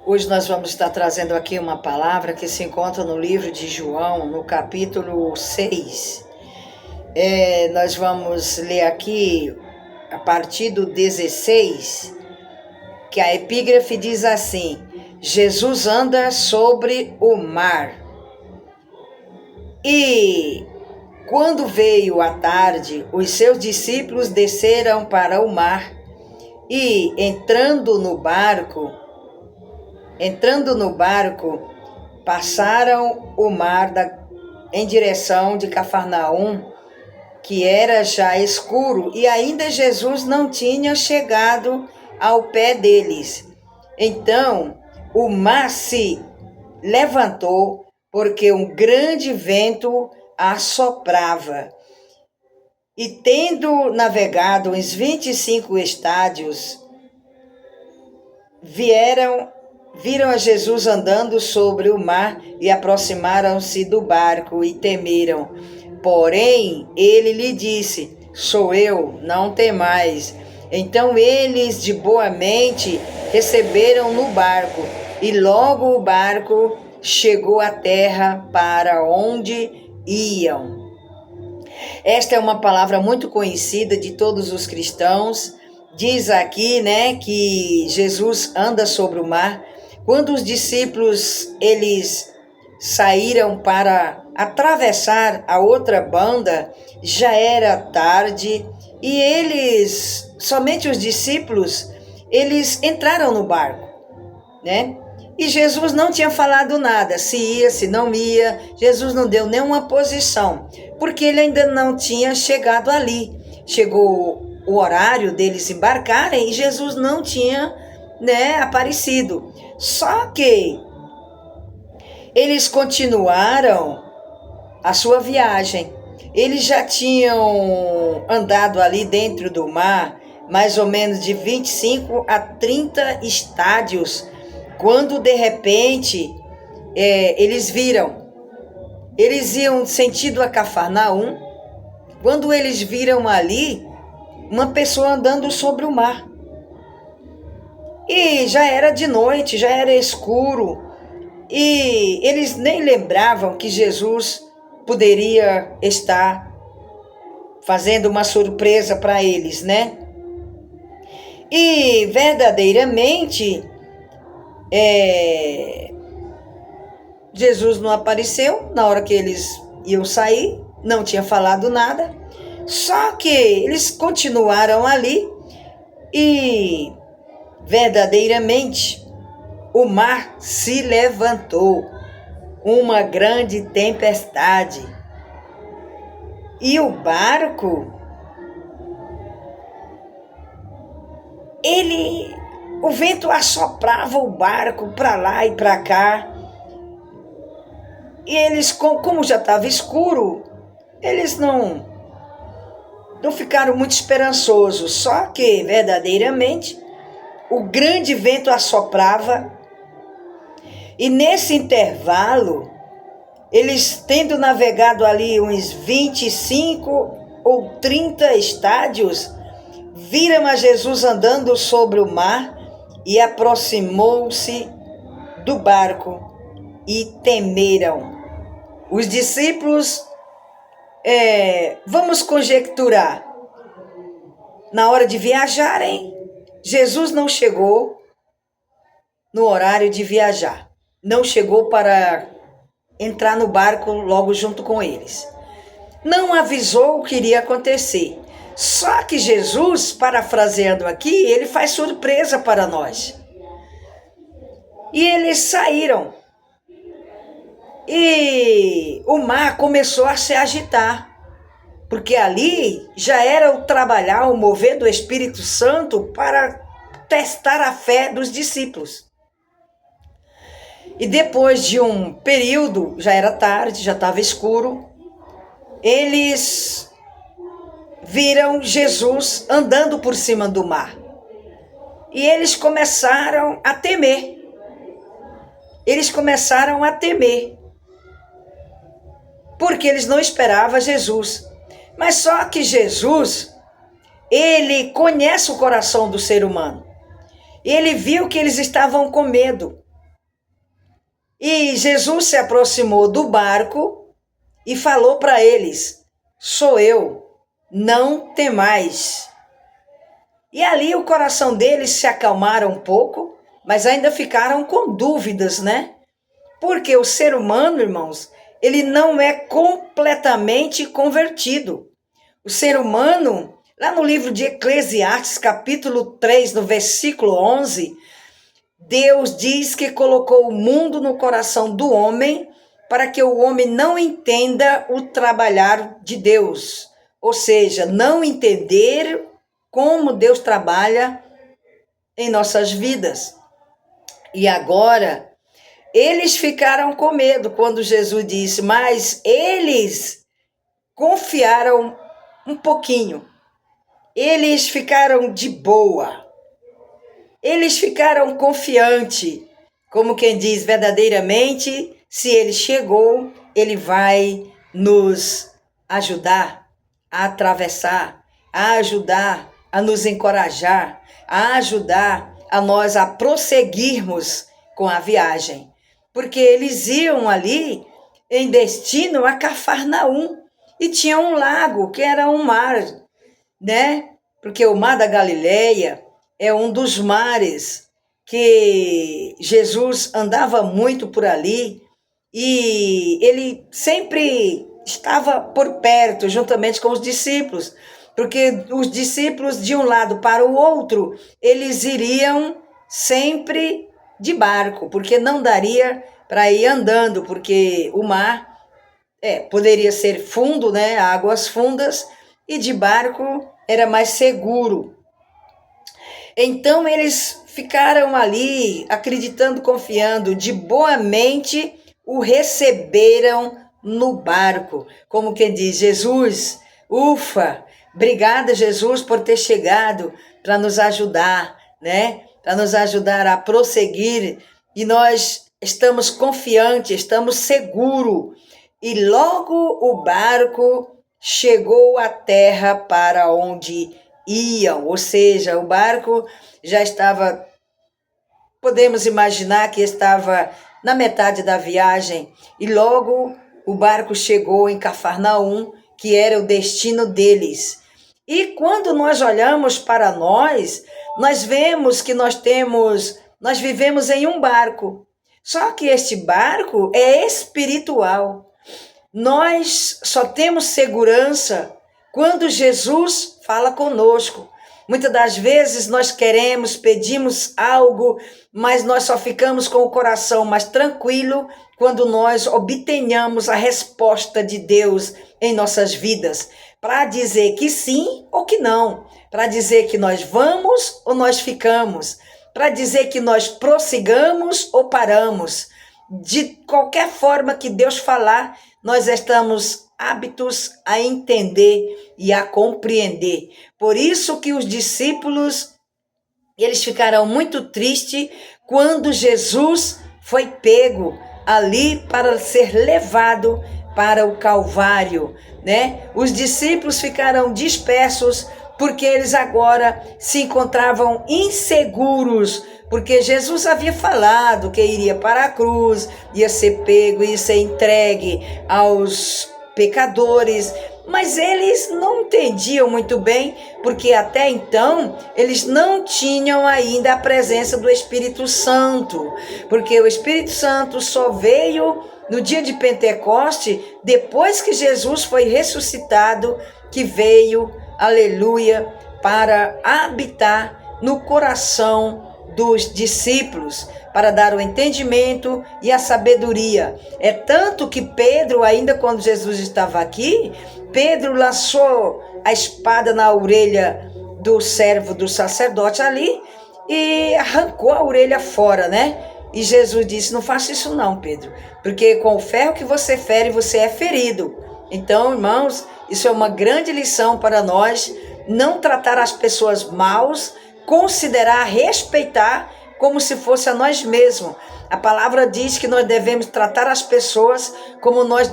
Hoje nós vamos estar trazendo aqui uma palavra que se encontra no livro de João, no capítulo 6. Nós vamos ler aqui a partir do 16, que a epígrafe diz assim: Jesus anda sobre o mar. E quando veio a tarde, os seus discípulos desceram para o mar e, entrando no barco, passaram o mar em direção de Cafarnaum, que era já escuro, e ainda Jesus não tinha chegado ao pé deles. Então o mar se levantou, porque um grande vento assoprava. E tendo navegado uns 25 estádios, viram a Jesus andando sobre o mar e aproximaram-se do barco e temeram. Porém, ele lhe disse: Sou eu, não temais. Então eles de boa mente receberam no barco, e logo o barco chegou à terra para onde iam. Esta é uma palavra muito conhecida de todos os cristãos. Diz aqui, que Jesus anda sobre o mar. Quando os discípulos eles saíram para atravessar a outra banda, já era tarde e somente os discípulos, eles entraram no barco, E Jesus não tinha falado nada, se ia, se não ia. Jesus não deu nenhuma posição, porque ele ainda não tinha chegado ali. Chegou o horário deles embarcarem e Jesus não tinha, aparecido. Só que eles continuaram a sua viagem. Eles já tinham andado ali dentro do mar, mais ou menos de 25 a 30 estádios, quando de repente eles viram. Eles iam sentido a Cafarnaum, quando eles viram ali uma pessoa andando sobre o mar. E já era de noite, já era escuro, e eles nem lembravam que Jesus poderia estar fazendo uma surpresa para eles, E verdadeiramente Jesus não apareceu na hora que eles iam sair, não tinha falado nada. Só que eles continuaram ali e verdadeiramente o mar se levantou, uma grande tempestade. E o barco, o vento assoprava o barco para lá e para cá. E eles, como já estava escuro, eles não ficaram muito esperançosos. Só que, verdadeiramente, o grande vento assoprava. E nesse intervalo, eles tendo navegado ali uns 25 ou 30 estádios, viram a Jesus andando sobre o mar e aproximou-se do barco e temeram. Os discípulos, vamos conjecturar, na hora de viajarem, Jesus não chegou no horário de viajar. Não chegou para entrar no barco logo junto com eles. Não avisou o que iria acontecer. Só que Jesus, parafraseando aqui, ele faz surpresa para nós. E eles saíram. E o mar começou a se agitar. Porque ali já era o trabalhar, o mover do Espírito Santo para testar a fé dos discípulos. E depois de um período, já era tarde, já estava escuro, eles viram Jesus andando por cima do mar. E eles começaram a temer. Porque eles não esperavam Jesus. Mas só que Jesus, ele conhece o coração do ser humano. Ele viu que eles estavam com medo. E Jesus se aproximou do barco e falou para eles: sou eu, não temais. E ali o coração deles se acalmaram um pouco, mas ainda ficaram com dúvidas, né? Porque o ser humano, irmãos, ele não é completamente convertido. O ser humano, lá no livro de Eclesiastes, capítulo 3, no versículo 11, Deus diz que colocou o mundo no coração do homem para que o homem não entenda o trabalhar de Deus. Ou seja, não entender como Deus trabalha em nossas vidas. E agora, eles ficaram com medo quando Jesus disse, mas eles confiaram um pouquinho. Eles ficaram de boa. Eles ficaram confiantes, como quem diz, verdadeiramente, se ele chegou, ele vai nos ajudar a atravessar, a ajudar a nos encorajar, a ajudar a nós a prosseguirmos com a viagem. Porque eles iam ali em destino a Cafarnaum e tinha um lago que era um mar, né? Porque o Mar da Galileia é um dos mares que Jesus andava muito por ali e ele sempre estava por perto, juntamente com os discípulos, porque os discípulos de um lado para o outro, eles iriam sempre de barco, porque não daria para ir andando, porque o mar poderia ser fundo, né, águas fundas, e de barco era mais seguro. Então eles ficaram ali, acreditando, confiando, de boa mente o receberam no barco. Como quem diz, Jesus, ufa, obrigada Jesus por ter chegado para nos ajudar, né? Para nos ajudar a prosseguir. E nós estamos confiantes, estamos seguros. E logo o barco chegou à terra para onde iam, ou seja, o barco já estava, podemos imaginar que estava na metade da viagem, e logo o barco chegou em Cafarnaum, que era o destino deles. E quando nós olhamos para nós vemos que nós vivemos em um barco, só que este barco é espiritual. Nós só temos segurança quando Jesus fala conosco. Muitas das vezes nós queremos, pedimos algo, mas nós só ficamos com o coração mais tranquilo quando nós obtenhamos a resposta de Deus em nossas vidas, para dizer que sim ou que não, para dizer que nós vamos ou nós ficamos, para dizer que nós prossigamos ou paramos. De qualquer forma que Deus falar, nós estamos aptos a entender e a compreender. Por isso que os discípulos, eles ficaram muito tristes quando Jesus foi pego ali para ser levado para o Calvário, né? Os discípulos ficaram dispersos porque eles agora se encontravam inseguros, porque Jesus havia falado que iria para a cruz, ia ser pego, ia ser entregue aos pecadores, mas eles não entendiam muito bem, porque até então eles não tinham ainda a presença do Espírito Santo, porque o Espírito Santo só veio no dia de Pentecoste, depois que Jesus foi ressuscitado, que veio, aleluia, para habitar no coração dos discípulos, para dar o entendimento e a sabedoria. É tanto que Pedro, ainda quando Jesus estava aqui, Pedro lançou a espada na orelha do servo do sacerdote ali e arrancou a orelha fora, né? E Jesus disse, não faça isso não, Pedro, porque com o ferro que você fere, você é ferido. Então, irmãos, isso é uma grande lição para nós, não tratar as pessoas maus, considerar, respeitar como se fosse a nós mesmos. A palavra diz que nós devemos tratar as pessoas como nós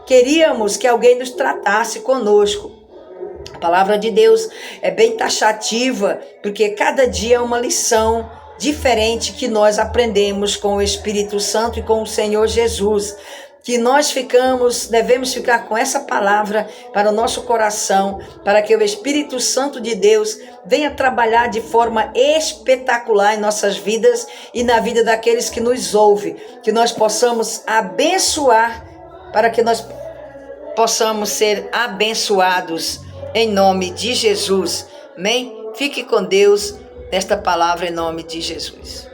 queríamos que alguém nos tratasse conosco. A palavra de Deus é bem taxativa, porque cada dia é uma lição diferente que nós aprendemos com o Espírito Santo e com o Senhor Jesus. Que nós devemos ficar com essa palavra para o nosso coração, para que o Espírito Santo de Deus venha trabalhar de forma espetacular em nossas vidas e na vida daqueles que nos ouvem, que nós possamos abençoar, para que nós possamos ser abençoados em nome de Jesus. Amém? Fique com Deus nesta palavra em nome de Jesus.